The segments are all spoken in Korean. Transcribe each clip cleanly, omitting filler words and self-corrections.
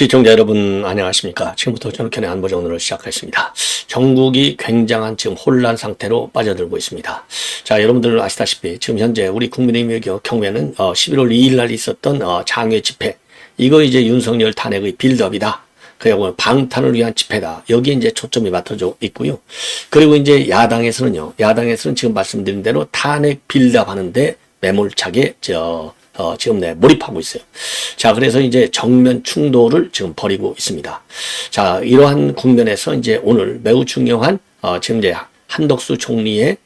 시청자 여러분 안녕하십니까. 지금부터 전국현의 안보정론을 시작하겠습니다. 전국이 굉장한 지금 혼란 상태로 빠져들고 있습니다. 자, 여러분들 아시다시피 지금 현재 우리 국민의힘의 경우에는 11월 2일 날 있었던 장외 집회, 이거 이제 윤석열 탄핵의 빌드업이다. 그리고 방탄을 위한 집회다. 여기에 이제 초점이 맞춰져 있고요. 그리고 이제 야당에서는 지금 말씀드린 대로 탄핵 빌드업 하는데 매몰차게 지금 몰입하고 있어요. 자, 그래서 이제 정면 충돌을 지금 벌이고 있습니다. 자, 이러한 국면에서 이제 오늘 매우 중요한 지금 이제 한덕수 총리의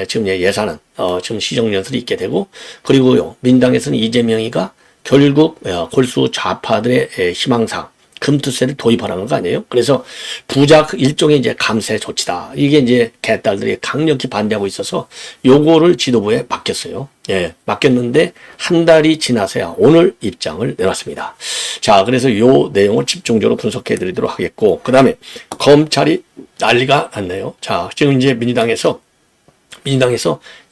지금 예산안 지금 시정연설이 있게 되고, 그리고요 민당에서는 이재명이가 결국 골수 좌파들의 희망상 금투세를 도입하라는 거 아니에요? 그래서 부자 일종의 이제 감세 조치다. 이게 이제 개딸들이 강력히 반대하고 있어서 요거를 지도부에 맡겼어요. 예, 맡겼는데 한 달이 지나서야 오늘 입장을 내놨습니다. 자, 그래서 요 내용을 집중적으로 분석해 드리도록 하겠고, 그 다음에 검찰이 난리가 났네요. 자, 지금 이제 민주당에서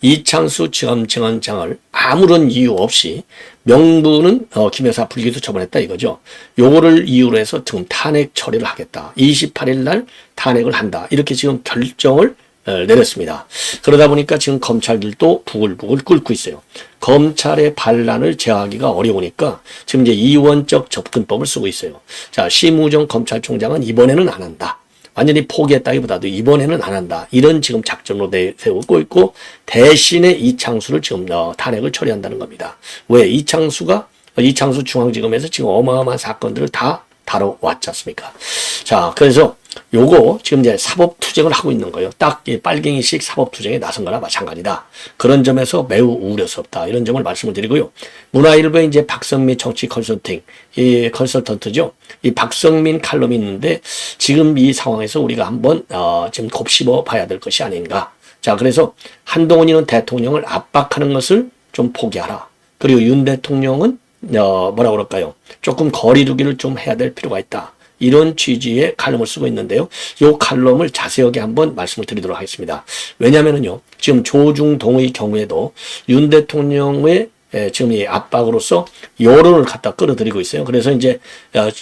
이창수 지검청장을 아무런 이유 없이 명분은 김여사 불기소 처분했다 이거죠. 요거를 이유로 해서 지금 탄핵 처리를 하겠다. 28일 날 탄핵을 한다. 이렇게 지금 결정을 내렸습니다. 그러다 보니까 지금 검찰들도 부글부글 끓고 있어요. 검찰의 반란을 제어하기가 어려우니까 지금 이제 이원적 접근법을 쓰고 있어요. 자, 심우정 검찰총장은 이번에는 안 한다. 완전히 포기했다기보다도 이번에는 안 한다. 이런 지금 작전으로 세우고 있고, 대신에 이창수를 지금 탄핵을 처리한다는 겁니다. 왜? 이창수 중앙지검에서 지금 어마어마한 사건들을 다 다뤄왔지 않습니까? 자, 그래서 요거 지금 이제 사법투쟁을 하고 있는 거예요. 딱 이 빨갱이식 사법투쟁에 나선 거나 마찬가지다. 그런 점에서 매우 우려스럽다. 이런 점을 말씀을 드리고요. 문화일보에 이제 박성민 정치 컨설팅, 이 컨설턴트죠. 이 박성민 칼럼이 있는데 지금 이 상황에서 우리가 한번 지금 곱씹어 봐야 될 것이 아닌가. 자, 그래서 한동훈이는 대통령을 압박하는 것을 좀 포기하라. 그리고 윤 대통령은 뭐라 그럴까요? 조금 거리두기를 좀 해야 될 필요가 있다. 이런 취지의 칼럼을 쓰고 있는데요. 이 칼럼을 자세하게 한번 말씀을 드리도록 하겠습니다. 왜냐면은요, 지금 조중동의 경우에도 윤 대통령의 지금 이 압박으로서 여론을 갖다 끌어들이고 있어요. 그래서 이제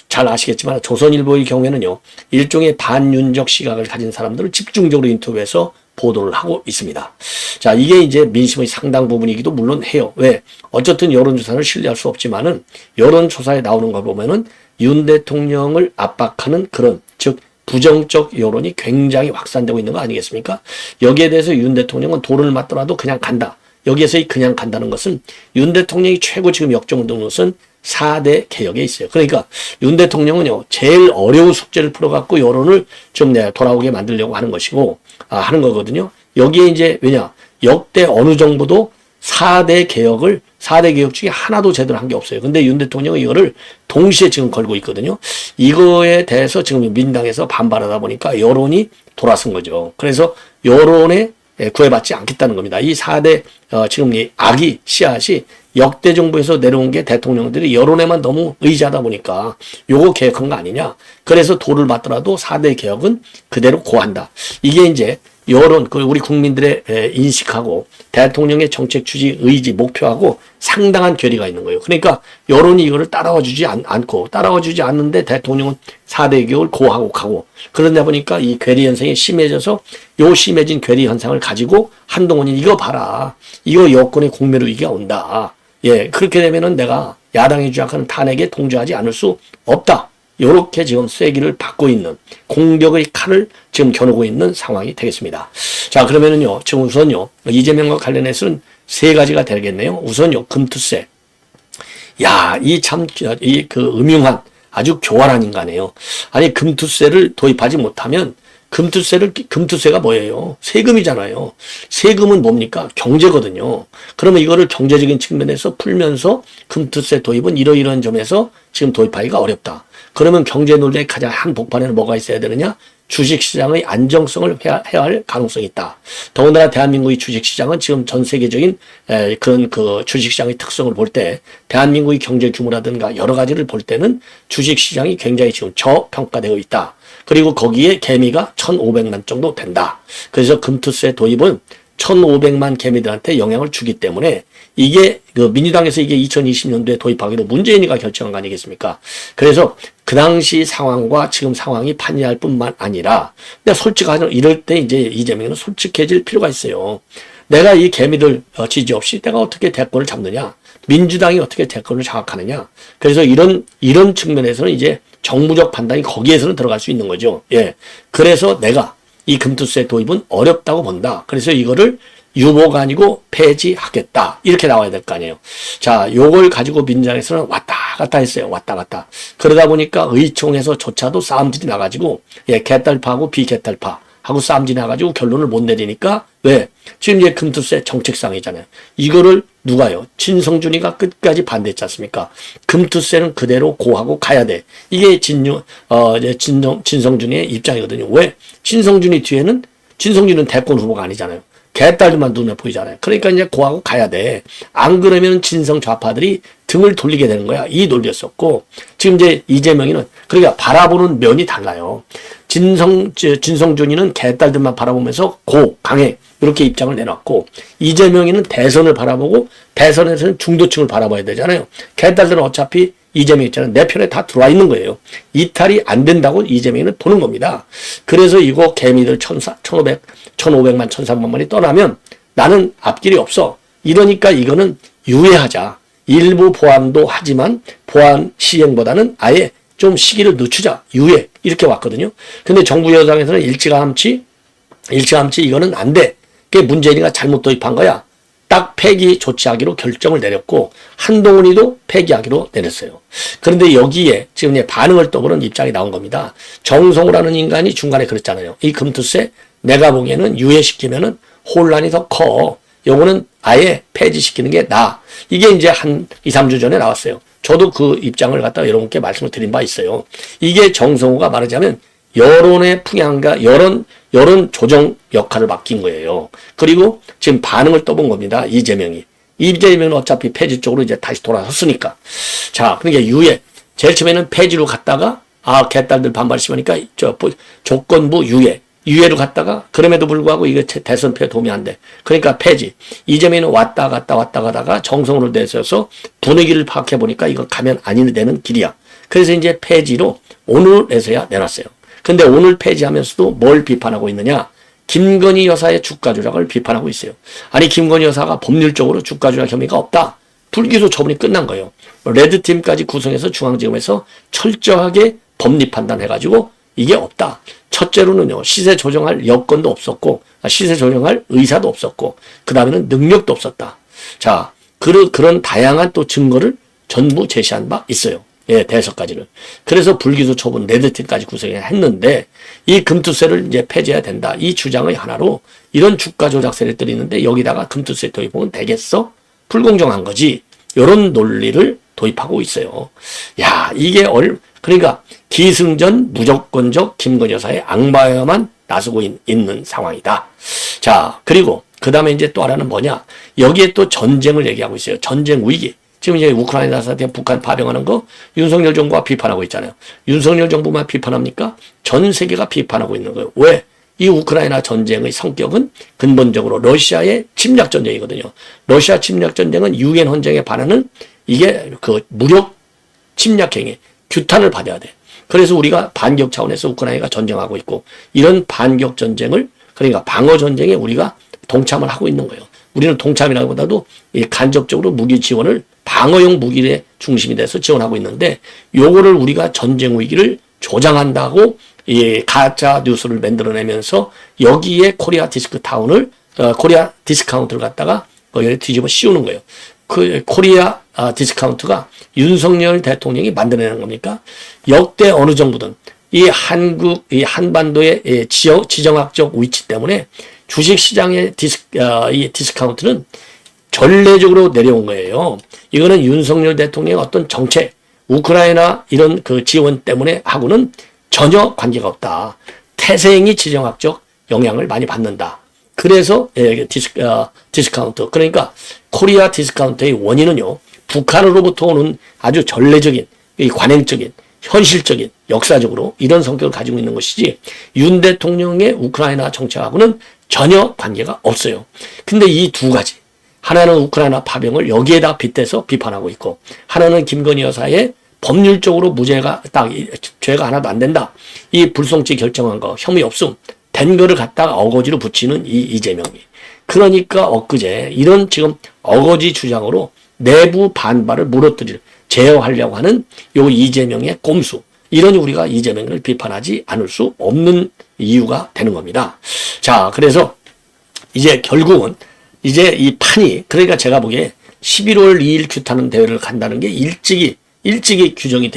잘 아시겠지만 조선일보의 경우에는요, 일종의 반윤적 시각을 가진 사람들을 집중적으로 인터뷰해서 보도를 하고 있습니다. 자, 이게 이제 민심의 상당 부분이기도 물론 해요. 왜? 어쨌든 여론조사를 신뢰할 수 없지만은 여론조사에 나오는 거 보면은 윤 대통령을 압박하는 그런, 즉 부정적 여론이 굉장히 확산되고 있는 거 아니겠습니까? 여기에 대해서 윤 대통령은 돌을 맞더라도 그냥 간다. 여기에서 그냥 간다는 것은 윤 대통령이 최고 지금 역정된 것은 4대 개혁에 있어요. 그러니까 윤 대통령은요, 제일 어려운 숙제를 풀어갖고 여론을 좀 돌아오게 만들려고 하는 것이고, 하는 거거든요. 여기에 이제 왜냐, 역대 어느 정부도 4대 개혁 중에 하나도 제대로 한 게 없어요. 근데 윤 대통령은 이거를 동시에 지금 걸고 있거든요. 이거에 대해서 지금 민당에서 반발하다 보니까 여론이 돌아선 거죠. 그래서 여론에 구애받지 않겠다는 겁니다. 이 4대 지금 이 악이 씨앗이 역대 정부에서 내려온 게 대통령들이 여론에만 너무 의지하다 보니까 요거 개혁한 거 아니냐. 그래서 돌을 맞더라도 4대 개혁은 그대로 고한다. 이게 이제 여론, 우리 국민들의 인식하고 대통령의 정책 취지, 의지, 목표하고 상당한 괴리가 있는 거예요. 그러니까 여론이 이거를 따라와 주지 않는데 대통령은 4대 개혁을 고하고 가고, 그러다 보니까 이 괴리 현상이 심해져서 요 심해진 괴리 현상을 가지고 한동훈이 이거 봐라. 이거 여권의 공멸 위기가 온다. 예, 그렇게 되면은 내가 야당이 주장하는 탄핵에 동조하지 않을 수 없다. 요렇게 지금 쐐기를 받고 있는, 공격의 칼을 지금 겨누고 있는 상황이 되겠습니다. 자, 그러면은요, 지금 우선요, 이재명과 관련해서는 3가지가 되겠네요. 우선요, 금투세. 야, 음흉한, 아주 교활한 인간이에요. 아니, 금투세를 도입하지 못하면, 금투세가 뭐예요? 세금이잖아요. 세금은 뭡니까? 경제거든요. 그러면 이거를 경제적인 측면에서 풀면서 금투세 도입은 이러이러한 점에서 지금 도입하기가 어렵다. 그러면 경제 논리의 가장 한 복판에는 뭐가 있어야 되느냐? 주식시장의 안정성을 해야 할 가능성이 있다. 더군다나 대한민국의 주식시장은 지금 전 세계적인 그런 주식시장의 특성을 볼 때, 대한민국의 경제 규모라든가 여러 가지를 볼 때는 주식시장이 굉장히 지금 저평가되어 있다. 그리고 거기에 개미가 1,500만 정도 된다. 그래서 금투세 도입은 1,500만 개미들한테 영향을 주기 때문에 이게 그 민주당에서 이게 2020년도에 도입하기로 문재인이가 결정한 거 아니겠습니까? 그래서 그 당시 상황과 지금 상황이 판이할 뿐만 아니라 근데 솔직하죠. 이럴 때 이제 이재명은 솔직해질 필요가 있어요. 내가 이 개미들 지지 없이 내가 어떻게 대권을 잡느냐? 민주당이 어떻게 대권을 장악하느냐? 그래서 이런 측면에서는 이제 정무적 판단이 거기에서는 들어갈 수 있는 거죠. 예. 그래서 내가 이 금투세 도입은 어렵다고 본다. 그래서 이거를 유보가 아니고 폐지하겠다. 이렇게 나와야 될 거 아니에요. 자, 요걸 가지고 민주당에서는 왔다 갔다 했어요. 왔다 갔다. 그러다 보니까 의총에서조차도 싸움질이 나가지고, 예, 개딸파하고 비개딸파하고 싸움질이 나가지고 결론을 못 내리니까, 왜? 지금 이제 금투세 정책상이잖아요. 이거를 누가요? 진성준이가 끝까지 반대했지 않습니까? 금투세는 그대로 고하고 가야 돼. 이게 진성준이의 입장이거든요. 왜? 진성준은 대권 후보가 아니잖아요. 개딸들만 눈에 보이잖아요. 그러니까 이제 고하고 가야 돼. 안 그러면 진성 좌파들이 등을 돌리게 되는 거야. 이 논리였었고, 지금 이제 이재명이는, 그러니까 바라보는 면이 달라요. 진성준이는 개딸들만 바라보면서 강해. 이렇게 입장을 내놨고, 이재명이는 대선을 바라보고, 대선에서는 중도층을 바라봐야 되잖아요. 개딸들은 어차피 이재명 있잖아요. 내 편에 다 들어와 있는 거예요. 이탈이 안 된다고 이재명이는 보는 겁니다. 그래서 이거 개미들 1,500만, 1,300만이 떠나면 나는 앞길이 없어. 이러니까 이거는 유예하자. 일부 보완도 하지만 보완 시행보다는 아예 좀 시기를 늦추자. 유예. 이렇게 왔거든요. 근데 정부 여당에서는 일찌감치 이거는 안 돼. 그게 문재인이가 잘못 도입한 거야. 딱 폐기 조치하기로 결정을 내렸고 한동훈이도 폐기하기로 내렸어요. 그런데 여기에 지금 반응을 떠보는 입장이 나온 겁니다. 정성우라는 인간이 중간에 그랬잖아요. 이 금투세 내가 보기에는 유예시키면은 혼란이 더 커. 요거는 아예 폐지시키는 게 나아. 이게 이제 한 2, 3주 전에 나왔어요. 저도 그 입장을 갖다가 여러분께 말씀을 드린 바 있어요. 이게 정성우가 말하자면 여론의 풍향과 여론 조정 역할을 맡긴 거예요. 그리고 지금 반응을 떠본 겁니다. 이재명은 어차피 폐지 쪽으로 이제 다시 돌아섰으니까. 자, 그러니까 유예. 제일 처음에는 폐지로 갔다가, 개딸들 반발 심하니까, 조건부 유예로 갔다가, 그럼에도 불구하고 이게 대선 패에 도움이 안 돼. 그러니까 폐지. 이재명은 왔다 가다가 정성으로 내세워서 분위기를 파악해보니까 이거 가면 아니 되는 길이야. 그래서 이제 폐지로 오늘에서야 내놨어요. 근데 오늘 폐지하면서도 뭘 비판하고 있느냐? 김건희 여사의 주가 조작을 비판하고 있어요. 아니, 김건희 여사가 법률적으로 주가 조작 혐의가 없다. 불기소 처분이 끝난 거예요. 레드팀까지 구성해서 중앙지검에서 철저하게 법리 판단해가지고 이게 없다. 첫째로는요, 시세 조정할 여건도 없었고, 시세 조정할 의사도 없었고, 그 다음에는 능력도 없었다. 자, 그런 다양한 또 증거를 전부 제시한 바 있어요. 예, 대서까지는. 그래서 불기소 처분 레드팀까지 구성했는데 이 금투세를 이제 폐지해야 된다. 이 주장의 하나로 이런 주가 조작 세력들이 있는데 여기다가 금투세 도입하면 되겠어? 불공정한 거지. 이런 논리를 도입하고 있어요. 야, 이게 그러니까 기승전 무조건적 김건희 여사의 악마여만 나서고 있는 상황이다. 자, 그리고 그 다음에 이제 또 하나는 뭐냐? 여기에 또 전쟁을 얘기하고 있어요. 전쟁 위기. 지금 이제 우크라이나 사태 북한 파병하는 거 윤석열 정부가 비판하고 있잖아요. 윤석열 정부만 비판합니까? 전 세계가 비판하고 있는 거예요. 왜? 이 우크라이나 전쟁의 성격은 근본적으로 러시아의 침략 전쟁이거든요. 러시아 침략 전쟁은 유엔 헌정에 반하는 이게 그 무력 침략 행위, 규탄을 받아야 돼. 그래서 우리가 반격 차원에서 우크라이나가 전쟁하고 있고 이런 반격 전쟁을 그러니까 방어 전쟁에 우리가 동참을 하고 있는 거예요. 우리는 동참이라기보다도 간접적으로 무기 지원을 방어용 무기의 중심이 돼서 지원하고 있는데 요거를 우리가 전쟁 위기를 조장한다고 가짜 뉴스를 만들어내면서 여기에 코리아 디스카운트를 갖다가 거기에 뒤집어 씌우는 거예요. 그 코리아 디스카운트가 윤석열 대통령이 만들어내는 겁니까? 역대 어느 정부든 이 한반도의 지정학적 위치 때문에 주식시장의 이 디스카운트는 전례적으로 내려온 거예요. 이거는 윤석열 대통령의 어떤 정책, 우크라이나 이런 그 지원 때문에 하고는 전혀 관계가 없다. 태생이 지정학적 영향을 많이 받는다. 그래서 디스카운트. 그러니까 코리아 디스카운트의 원인은요. 북한으로부터 오는 아주 전례적인, 관행적인, 현실적인, 역사적으로 이런 성격을 가지고 있는 것이지 윤 대통령의 우크라이나 정책하고는 전혀 관계가 없어요. 근데 이 두 가지, 하나는 우크라이나 파병을 여기에다 빗대서 비판하고 있고, 하나는 김건희 여사의 법률적으로 무죄가 죄가 하나도 안 된다. 이 불송치 결정한 거 혐의 없음 된 거를 갖다가 어거지로 붙이는 이 이재명이. 그러니까 엊그제 이런 지금 어거지 주장으로 내부 반발을 제어하려고 하는 요 이재명의 꼼수. 이러니 우리가 이재명을 비판하지 않을 수 없는 이유가 되는 겁니다. 자, 그래서 이제 결국은 이제 이 판이, 그러니까 제가 보기에 11월 2일 규탄은 대회를 간다는 게 일찍이 규정이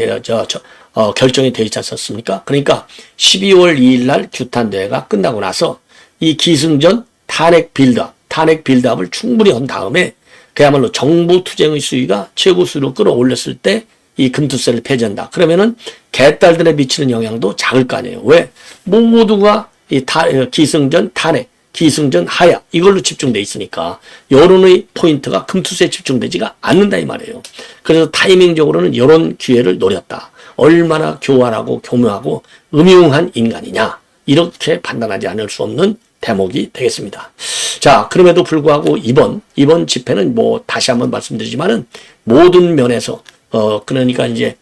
결정이 되어 있지 않습니까? 그러니까 12월 2일 날 규탄 대회가 끝나고 나서 이 기승전 탄핵 빌드업을 충분히 한 다음에 그야말로 정부 투쟁의 수위가 최고 수위로 끌어올렸을 때 이 금투세를 폐지한다. 그러면은 개딸들에 미치는 영향도 작을 거 아니에요. 왜? 모두가 이 기승전 탄핵, 기승전 하야 이걸로 집중돼 있으니까 여론의 포인트가 금투세에 집중되지가 않는다 이 말이에요. 그래서 타이밍적으로는 이런 기회를 노렸다. 얼마나 교활하고 교묘하고 음흉한 인간이냐 이렇게 판단하지 않을 수 없는 대목이 되겠습니다. 자, 그럼에도 불구하고 이번 집회는 뭐 다시 한번 말씀드리지만은 모든 면에서 그러니까 이제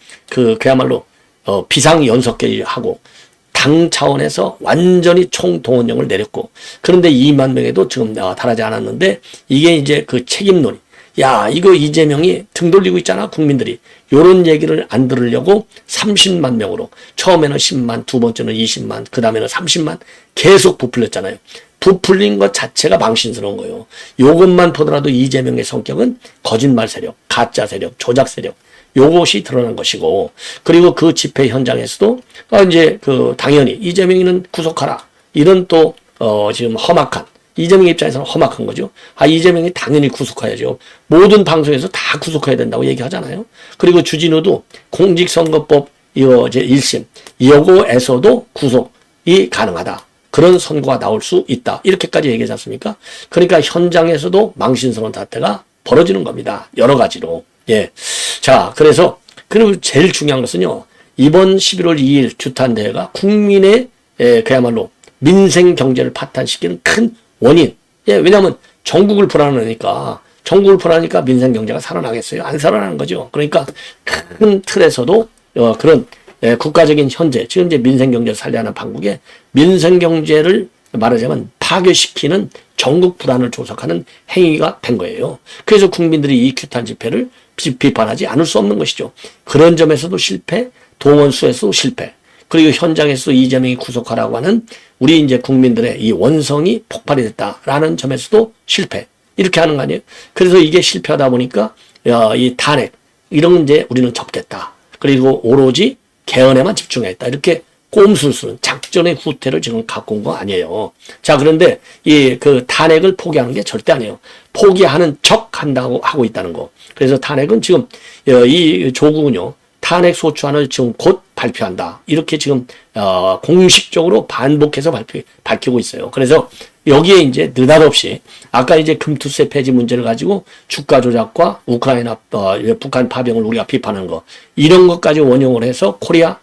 그야말로 비상연석회의하고 당 차원에서 완전히 총동원령을 내렸고, 그런데 2만 명에도 지금 달하지 않았는데 이게 이제 그 책임론이, 야 이거 이재명이 등 돌리고 있잖아 국민들이, 요런 얘기를 안 들으려고 30만 명으로 처음에는 10만, 두 번째는 20만, 그 다음에는 30만 계속 부풀렸잖아요. 부풀린 것 자체가 망신스러운 거예요. 요것만 보더라도 이재명의 성격은 거짓말 세력, 가짜 세력, 조작 세력, 요것이 드러난 것이고, 그리고 그 집회 현장에서도 이제 당연히 이재명이는 구속하라 이런 또 지금 험악한, 이재명 입장에서는 험악한 거죠. 이재명이 당연히 구속해야죠. 모든 방송에서 다 구속해야 된다고 얘기하잖아요. 그리고 주진우도 공직선거법 이거 이제 1심 여고에서도 구속이 가능하다. 그런 선고가 나올 수 있다. 이렇게까지 얘기하지 않습니까? 그러니까 현장에서도 망신스러운 사태가 벌어지는 겁니다. 여러 가지로. 예. 자, 그래서 그리고 제일 중요한 것은요. 이번 11월 2일 규탄 대회가 국민의 그야말로 민생 경제를 파탄시키는 큰 원인. 예, 왜냐하면 전국을 불안하니까 민생 경제가 살아나겠어요? 안 살아나는 거죠. 그러니까 큰 틀에서도 그런 국가적인 현재 지금 이제 민생 경제를 살려하는 방국에 민생 경제를 말하자면 파괴시키는 전국 불안을 조성하는 행위가 된 거예요. 그래서 국민들이 이 규탄 집회를 비판하지 않을 수 없는 것이죠. 그런 점에서도 실패, 동원수에서도 실패, 그리고 현장에서도 이재명이 구속하라고 하는 우리 이제 국민들의 이 원성이 폭발이 됐다라는 점에서도 실패. 이렇게 하는 거 아니에요? 그래서 이게 실패하다 보니까 이 탄핵 이런 이제 우리는 접겠다. 그리고 오로지 개헌에만 집중했다. 이렇게 꼼수를 쓰는 작전의 후퇴를 지금 갖고 온 거 아니에요. 자, 그런데 이 탄핵을 포기하는 게 절대 아니에요. 포기하는 척 한다고 하고 있다는 거. 그래서 탄핵은 지금 이 조국은요, 탄핵 소추안을 지금 곧 발표한다. 이렇게 지금 공식적으로 반복해서 밝히고 있어요. 그래서 여기에 이제 느닷없이 아까 이제 금투세 폐지 문제를 가지고 주가 조작과 우크라이나 북한 파병을 우리가 비판한 거 이런 것까지 원용을 해서 코리아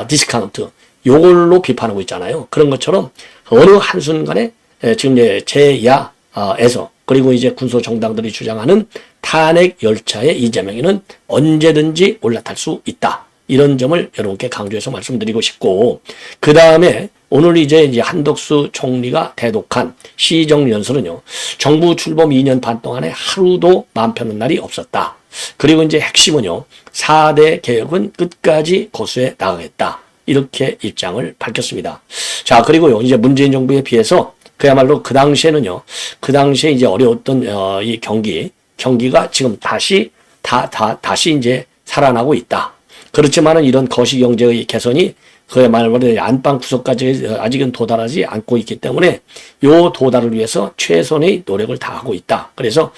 디스카운트 요걸로 비판하고 있잖아요. 그런 것처럼 어느 한순간에 지금 이제 제야에서 그리고 이제 군소 정당들이 주장하는 탄핵 열차에 이재명이는 언제든지 올라탈 수 있다. 이런 점을 여러분께 강조해서 말씀드리고 싶고, 그 다음에 오늘 이제 한덕수 총리가 대독한 시정연설은요, 정부 출범 2년 반 동안에 하루도 마음 편한 날이 없었다. 그리고 이제 핵심은요, 4대 개혁은 끝까지 고수해 나가겠다. 이렇게 입장을 밝혔습니다. 자, 그리고요, 이제 문재인 정부에 비해서 그야말로 그 당시에 이제 어려웠던 이 경기가 지금 다시 이제 살아나고 있다. 그렇지만은 이런 거시경제의 개선이 그야말로 안방 구석까지 아직은 도달하지 않고 있기 때문에 요 도달을 위해서 최선의 노력을 다하고 있다. 그래서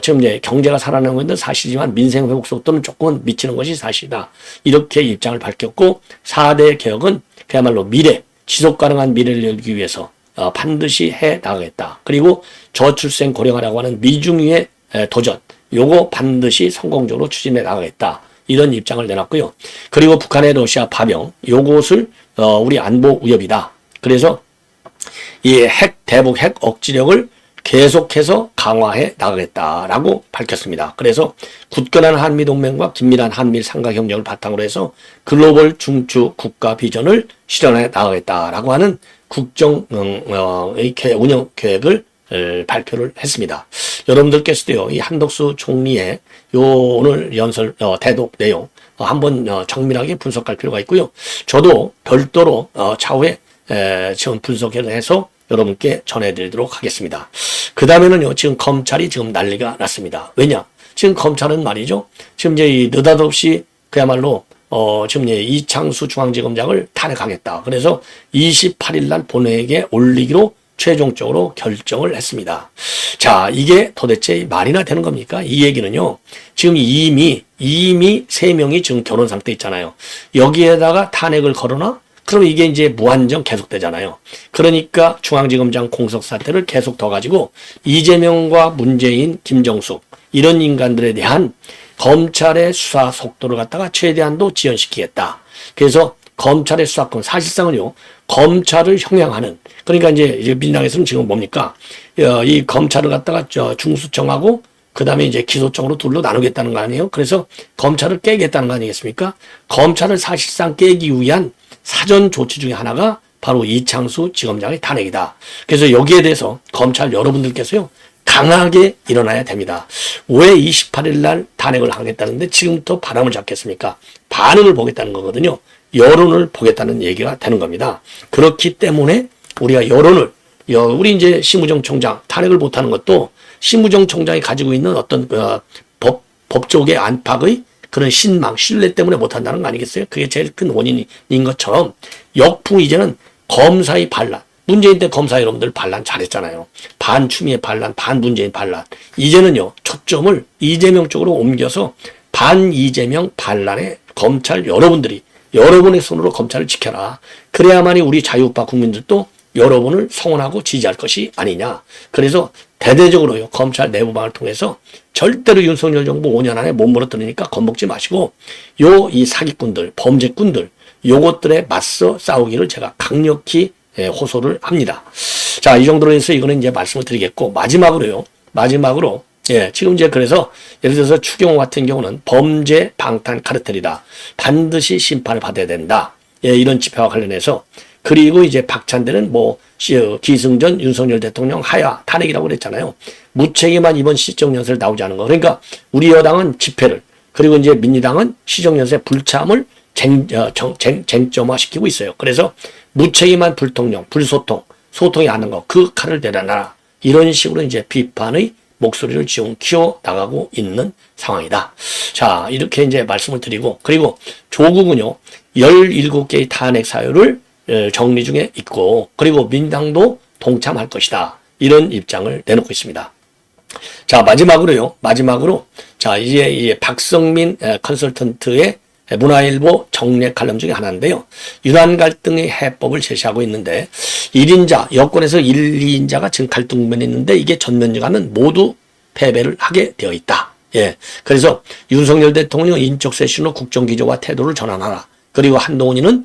지금 이제 경제가 살아나는 건 사실이지만 민생 회복 속도는 조금은 미치는 것이 사실이다. 이렇게 입장을 밝혔고, 4대 개혁은 그야말로 지속 가능한 미래를 열기 위해서 반드시 해 나가겠다. 그리고 저출생 고령화라고 하는 미중위의 도전, 요거 반드시 성공적으로 추진해 나가겠다. 이런 입장을 내놨고요. 그리고 북한의 러시아 파병, 요것을 우리 안보 위협이다. 그래서 이 대북 핵 억지력을 계속해서 강화해 나가겠다라고 밝혔습니다. 그래서 굳건한 한미동맹과 긴밀한 한미일 삼각협력을 바탕으로 해서 글로벌 중추 국가 비전을 실현해 나가겠다라고 하는 국정 운영 계획을 발표를 했습니다. 여러분들께서도요, 이 한덕수 총리의 요 오늘 연설 대독 내용 한번 정밀하게 분석할 필요가 있고요. 저도 별도로 차후에 지금 분석을 해서 여러분께 전해드리도록 하겠습니다. 그 다음에는요, 지금 검찰이 지금 난리가 났습니다. 왜냐? 지금 검찰은 말이죠, 지금 이제 느닷없이 그야말로 지금 이창수 중앙지검장을 탄핵하겠다. 그래서 28일 날 본회의에 올리기로 최종적으로 결정을 했습니다. 자, 이게 도대체 말이나 되는 겁니까? 이 얘기는요, 지금 이미 3명이 지금 결혼 상태 있잖아요. 여기에다가 탄핵을 걸어놔? 그럼 이게 이제 무한정 계속되잖아요. 그러니까 중앙지검장 공석 사태를 계속 더 가지고 이재명과 문재인, 김정숙 이런 인간들에 대한 검찰의 수사 속도를 갖다가 최대한도 지연시키겠다. 그래서 검찰의 수사권, 사실상은요, 검찰을 형량하는, 그러니까 이제 민주당에서는 지금 뭡니까? 이 검찰을 갖다가 중수청하고 그 다음에 이제 기소청으로 둘로 나누겠다는 거 아니에요? 그래서 검찰을 깨겠다는 거 아니겠습니까? 검찰을 사실상 깨기 위한 사전 조치 중에 하나가 바로 이창수 지검장의 탄핵이다. 그래서 여기에 대해서 검찰 여러분들께서요, 강하게 일어나야 됩니다. 왜 28일 날 탄핵을 하겠다는데 지금부터 바람을 잡겠습니까? 반응을 보겠다는 거거든요. 여론을 보겠다는 얘기가 되는 겁니다. 그렇기 때문에 우리가 여론을, 우리 이제 심우정 총장 탄핵을 못하는 것도 심우정 총장이 가지고 있는 어떤 법조계 안팎의 그런 신망, 신뢰 때문에 못한다는 거 아니겠어요? 그게 제일 큰 원인인 것처럼 역풍 이제는 검사의 반란, 문재인 때 검사 여러분들 반란 잘했잖아요. 반 추미애 반란, 반 문재인 반란. 이제는요, 초점을 이재명 쪽으로 옮겨서 반 이재명 반란에 검찰 여러분들이 여러분의 손으로 검찰을 지켜라. 그래야만이 우리 자유우파 국민들도 여러분을 성원하고 지지할 것이 아니냐. 그래서 대대적으로요, 검찰 내부방을 통해서 절대로 윤석열 정부 5년 안에 못 물어뜯으니까 겁먹지 마시고 이 사기꾼들, 범죄꾼들 요것들에 맞서 싸우기를 제가 강력히 호소를 합니다. 자, 이 정도로 해서 이거는 이제 말씀을 드리겠고, 마지막으로 지금 이제 그래서 예를 들어서 추경호 같은 경우는 범죄 방탄 카르텔이다. 반드시 심판을 받아야 된다. 이런 집회와 관련해서. 그리고 이제 박찬대는 기승전 윤석열 대통령 하야 탄핵이라고 그랬잖아요. 무책임한 이번 시정연설 나오지 않은 거. 그러니까 우리 여당은 집회를, 그리고 이제 민주당은 시정연설 불참을 쟁점화시키고 있어요. 그래서 무책임한 불통령, 불소통, 소통이 안 하는 거, 그 칼을 내려놔라. 이런 식으로 이제 비판의 목소리를 지금 키워나가고 있는 상황이다. 자, 이렇게 이제 말씀을 드리고, 그리고 조국은요, 17개의 탄핵 사유를 정리 중에 있고, 그리고 민당도 동참할 것이다. 이런 입장을 내놓고 있습니다. 자, 마지막으로, 자, 이제 박성민 컨설턴트의 문화일보 정례 칼럼 중에 하나인데요. 유난 갈등의 해법을 제시하고 있는데 1인자, 여권에서 1, 2인자가 지금 갈등 국면에 있는데 이게 전면적하면 모두 패배를 하게 되어 있다. 그래서 윤석열 대통령 인적 쇄신으로 국정기조와 태도를 전환하라. 그리고 한동훈이는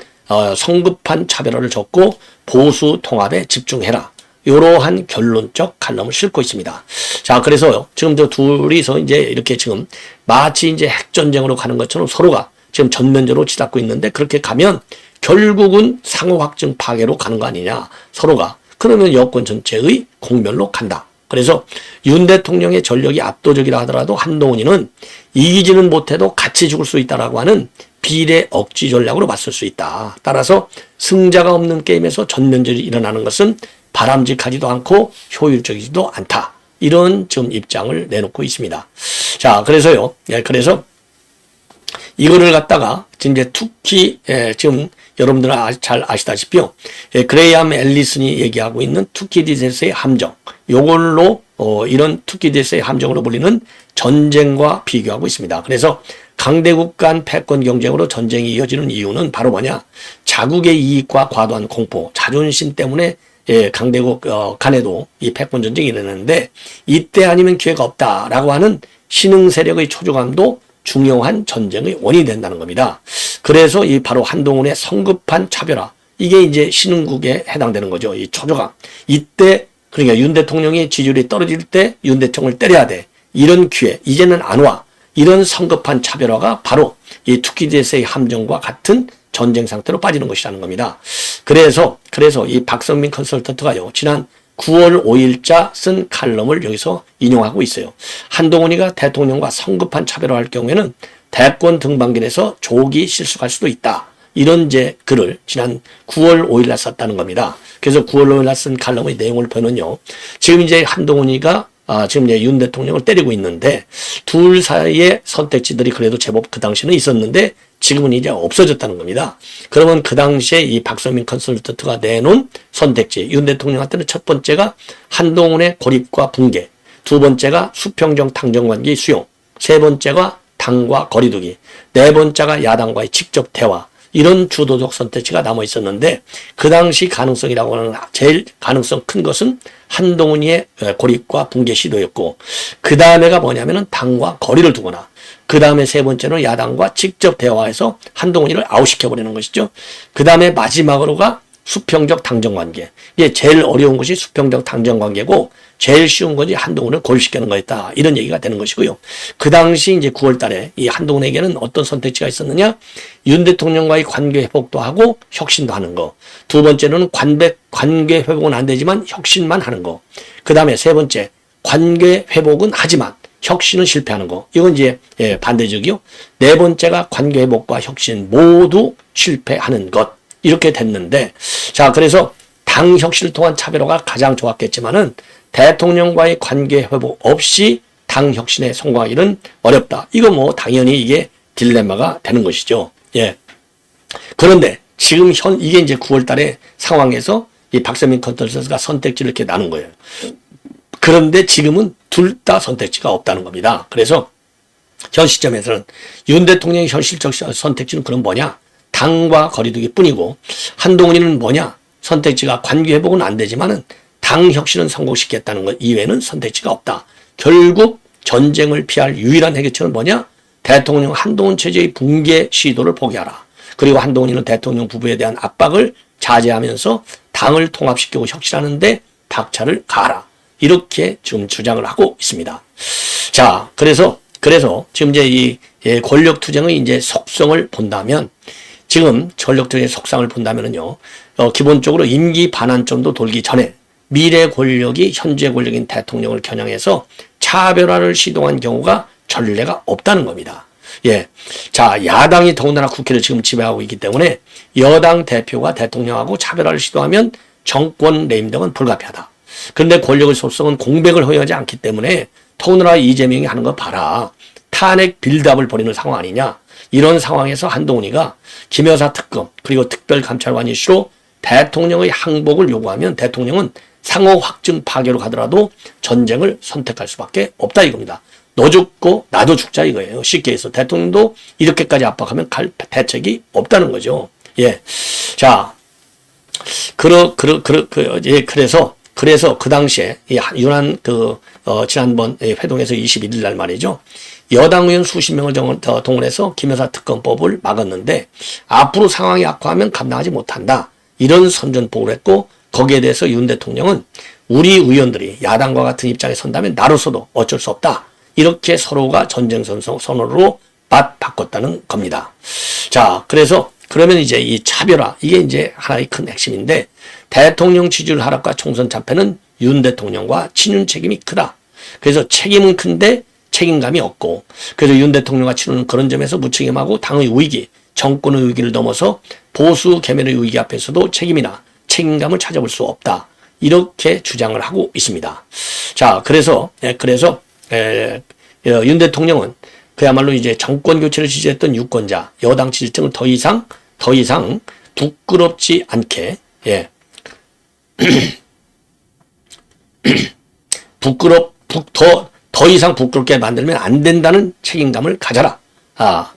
성급한 차별화를 접고 보수 통합에 집중해라. 이러한 결론적 칼럼을 싣고 있습니다. 자, 그래서요, 지금 저 둘이서 이제 이렇게 지금 마치 이제 핵전쟁으로 가는 것처럼 서로가 지금 전면적으로 치닫고 있는데 그렇게 가면 결국은 상호 확증 파괴로 가는 거 아니냐, 서로가. 그러면 여권 전체의 공멸로 간다. 그래서 윤 대통령의 전력이 압도적이라 하더라도 한동훈이는 이기지는 못해도 같이 죽을 수 있다라고 하는 비례 억지 전략으로 맞설 수 있다. 따라서 승자가 없는 게임에서 전면전이 일어나는 것은 바람직하지도 않고 효율적이지도 않다. 이런 지금 입장을 내놓고 있습니다. 자, 그래서요. 그래서 이거를 갖다가 이제 특히 지금 여러분들은 잘 아시다시피요. 그레이엄 앨리슨이 얘기하고 있는 투키디데스의 함정. 요걸로 이런 투키디데스의 함정으로 불리는 전쟁과 비교하고 있습니다. 그래서 강대국 간 패권 경쟁으로 전쟁이 이어지는 이유는 바로 뭐냐? 자국의 이익과 과도한 공포, 자존심 때문에 강대국 간에도 이 패권 전쟁이 일어나는데 이때 아니면 기회가 없다라고 하는 신흥 세력의 초조감도 중요한 전쟁의 원인이 된다는 겁니다. 그래서 이 바로 한동훈의 성급한 차별화, 이게 이제 신흥국에 해당되는 거죠. 이 초조감. 이때 그러니까 윤 대통령의 지지율이 떨어질 때 윤 대통령을 때려야 돼. 이런 기회 이제는 안 와. 이런 성급한 차별화가 바로 이 투키제스의 함정과 같은 전쟁 상태로 빠지는 것이라는 겁니다. 그래서 이 박성민 컨설턴트가요, 지난 9월 5일자 쓴 칼럼을 여기서 인용하고 있어요. 한동훈이가 대통령과 성급한 차별화할 경우에는 대권 등반길에서 조기 실속할 수도 있다. 이런 이제 글을 지난 9월 5일 날 썼다는 겁니다. 그래서 9월 5일 날 쓴 칼럼의 내용을 보면요, 지금 이제 한동훈이가 지금 이제 윤 대통령을 때리고 있는데 둘 사이의 선택지들이 그래도 제법 그 당시에는 있었는데 지금은 이제 없어졌다는 겁니다. 그러면 그 당시에 이 박성민 컨설턴트가 내놓은 선택지, 윤 대통령한테는 첫 번째가 한동훈의 고립과 붕괴, 두 번째가 수평적 당정관계 수용, 세 번째가 당과 거리두기, 네 번째가 야당과의 직접 대화, 이런 주도적 선택지가 남아 있었는데 그 당시 가능성이라고 하는 제일 가능성 큰 것은 한동훈이의 고립과 붕괴 시도였고, 그 다음에가 뭐냐면은 당과 거리를 두거나, 그 다음에 세 번째는 야당과 직접 대화해서 한동훈이를 아웃시켜버리는 것이죠. 그 다음에 마지막으로가 수평적 당정관계. 이게 제일 어려운 것이 수평적 당정관계고 제일 쉬운 것이 한동훈을 고립시키는 거였다. 이런 얘기가 되는 것이고요. 그 당시 이제 9월 달에 이 한동훈에게는 어떤 선택지가 있었느냐? 윤 대통령과의 관계 회복도 하고 혁신도 하는 거. 두 번째는 관계 회복은 안 되지만 혁신만 하는 거. 그 다음에 세 번째, 관계 회복은 하지만 혁신은 실패하는 거. 이건 이제 반대적이요. 네 번째가 관계 회복과 혁신 모두 실패하는 것. 이렇게 됐는데, 자, 그래서 당 혁신을 통한 차별화가 가장 좋았겠지만은 대통령과의 관계 회복 없이 당 혁신에 성공하기는 어렵다. 이거 뭐 당연히 이게 딜레마가 되는 것이죠. 예. 그런데 지금 이게 이제 9월 달에 상황에서 이 박성민 컨설턴트가 선택지를 이렇게 나눈 거예요. 그런데 지금은 둘 다 선택지가 없다는 겁니다. 그래서 현 시점에서는 윤 대통령의 현실적 선택지는 그럼 뭐냐? 당과 거리두기 뿐이고, 한동훈이는 뭐냐? 선택지가 관계 회복은 안 되지만은 당 혁신은 성공시켰다는 것 이외에는 선택지가 없다. 결국 전쟁을 피할 유일한 해결책은 뭐냐? 대통령 한동훈 체제의 붕괴 시도를 포기하라. 그리고 한동훈이는 대통령 부부에 대한 압박을 자제하면서 당을 통합시키고 혁신하는데 박차를 가하라. 이렇게 지금 주장을 하고 있습니다. 자, 그래서 지금 이제 이 권력 투쟁의 이제 속성을 본다면, 지금 권력 투쟁의 속성을 본다면은요, 기본적으로 임기 반환점도 돌기 전에 미래 권력이 현재 권력인 대통령을 겨냥해서 차별화를 시도한 경우가 전례가 없다는 겁니다. 예. 자, 야당이 더군다나 국회를 지금 지배하고 있기 때문에 여당 대표가 대통령하고 차별화를 시도하면 정권 레임 등은 불가피하다. 그런데 권력의 속성은 공백을 허용하지 않기 때문에 더군다나 이재명이 하는 거 봐라. 탄핵 빌드업을 벌이는 상황 아니냐. 이런 상황에서 한동훈이가 김여사 특검 그리고 특별감찰관 이슈로 대통령의 항복을 요구하면 대통령은 상호 확증 파괴로 가더라도 전쟁을 선택할 수밖에 없다 이겁니다. 너 죽고 나도 죽자 이거예요. 쉽게 해서 대통령도 이렇게까지 압박하면 갈 대책이 없다는 거죠. 예. 자, 그래서 그 당시에 이 윤한 지난번 회동에서 21일 날 말이죠. 여당 의원 수십 명을 동원해서 김여사 특검법을 막았는데 앞으로 상황이 악화하면 감당하지 못한다. 이런 선전포고를 했고, 거기에 대해서 윤 대통령은 우리 의원들이 야당과 같은 입장에 선다면 나로서도 어쩔 수 없다. 이렇게 서로가 전쟁 선언으로 바꿨다는 겁니다. 자, 그러면 이제 이 차별화, 이게 이제 하나의 큰 핵심인데, 대통령 지지율 하락과 총선 참패는 윤 대통령과 친윤 책임이 크다. 그래서 책임은 큰데 책임감이 없고, 그래서 윤 대통령과 친윤은 그런 점에서 무책임하고 당의 위기, 정권의 위기를 넘어서 보수 계면의 위기 앞에서도 책임감을 찾아볼 수 없다. 이렇게 주장을 하고 있습니다. 자, 그래서 윤 대통령은 그야말로 이제 정권 교체를 지지했던 유권자, 여당 지지층을 더 이상 부끄럽지 않게, 더 이상 부끄럽게 만들면 안 된다는 책임감을 가져라.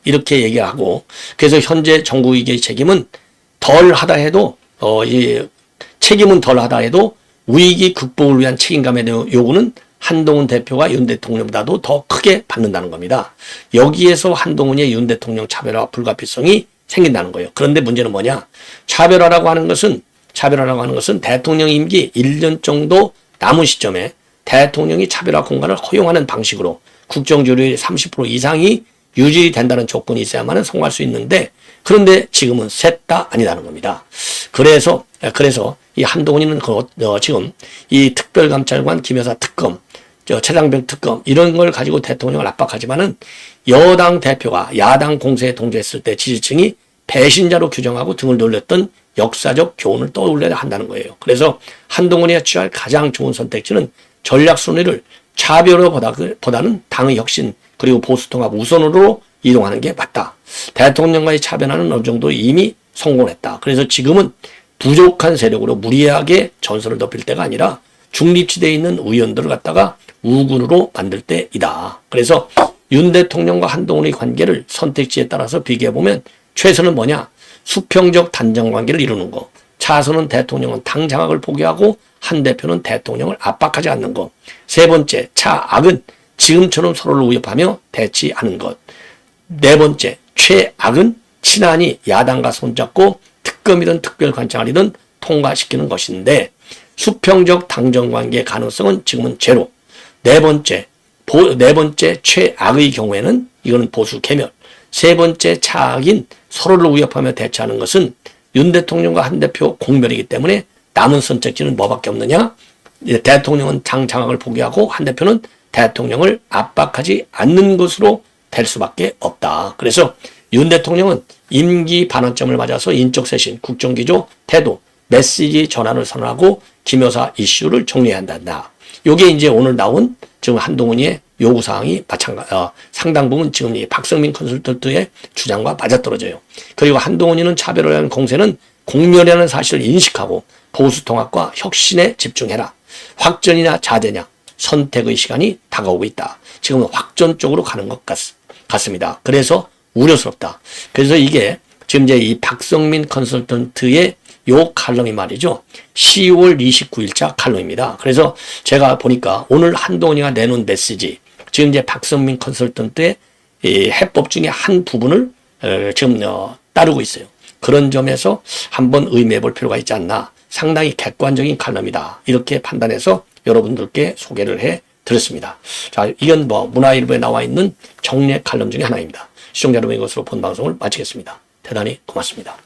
이렇게 얘기하고, 그래서 현재 정부 위기의 책임은 덜 하다 해도, 위기 극복을 위한 책임감의 요구는 한동훈 대표가 윤 대통령보다도 더 크게 받는다는 겁니다. 여기에서 한동훈의 윤 대통령 차별화 불가피성이 생긴다는 거예요. 그런데 문제는 뭐냐? 차별화라고 하는 것은 대통령 임기 1년 정도 남은 시점에 대통령이 차별화 공간을 허용하는 방식으로 국정조율의 30% 이상이 유지된다는 조건이 있어야만 성공할 수 있는데, 그런데 지금은 셋 다 아니다는 겁니다. 그래서 이 한동훈이는 지금 이 특별감찰관 김여사 특검, 최장병 특검 이런 걸 가지고 대통령을 압박하지만은 여당 대표가 야당 공세에 동조했을 때 지지층이 배신자로 규정하고 등을 돌렸던 역사적 교훈을 떠올려야 한다는 거예요. 그래서 한동훈이 취할 가장 좋은 선택지는 전략 순위를 차별화보다는 당의 혁신 그리고 보수 통합 우선으로 이동하는 게 맞다. 대통령과의 차변화는 어느 정도 이미 성공했다. 그래서 지금은 부족한 세력으로 무리하게 전선을 덮일 때가 아니라 중립지대에 있는 의원들을 갖다가 우군으로 만들 때이다. 그래서 윤 대통령과 한동훈의 관계를 선택지에 따라서 비교해보면 최선은 뭐냐? 수평적 단정관계를 이루는 거. 차선은 대통령은 당 장악을 포기하고 한 대표는 대통령을 압박하지 않는 것. 세 번째, 차악은 지금처럼 서로를 위협하며 대치하는 것. 네 번째, 최악은 친한이 야당과 손잡고 특검이든 특별관찰이든 통과시키는 것인데 수평적 당정관계 가능성은 지금은 제로. 네 번째 최악의 경우에는 이거는 보수 개멸. 세 번째 차악인 서로를 위협하며 대처하는 것은 윤 대통령과 한 대표 공멸이기 때문에 남은 선택지는 뭐밖에 없느냐? 대통령은 당 장악을 포기하고 한 대표는 대통령을 압박하지 않는 것으로 될 수밖에 없다. 그래서 윤 대통령은 임기 반환점을 맞아서 인적 쇄신, 국정기조, 태도, 메시지 전환을 선언하고 김여사 이슈를 정리해야 한다. 요게 이제 오늘 나온 지금 한동훈의 요구사항이 상당 부분 지금 이 박성민 컨설턴트의 주장과 맞아떨어져요. 그리고 한동훈이는 차별화라는 공세는 공멸이라는 사실을 인식하고 보수 통합과 혁신에 집중해라. 확전이냐 자제냐 선택의 시간이 다가오고 있다. 지금은 확전 쪽으로 가는 것 같습니다. 그래서 우려스럽다. 그래서 이게 지금 이제 이 박성민 컨설턴트의 요 칼럼이 말이죠. 10월 29일자 칼럼입니다. 그래서 제가 보니까 오늘 한동훈이가 내놓은 메시지, 지금 이제 박성민 컨설턴트의 이 해법 중에 한 부분을 지금 따르고 있어요. 그런 점에서 한번 의미해 볼 필요가 있지 않나. 상당히 객관적인 칼럼이다. 이렇게 판단해서 여러분들께 소개를 해 드렸습니다. 자, 이건 문화일보에 나와 있는 정례 칼럼 중에 하나입니다. 시청자 여러분, 이것으로 본 방송을 마치겠습니다. 대단히 고맙습니다.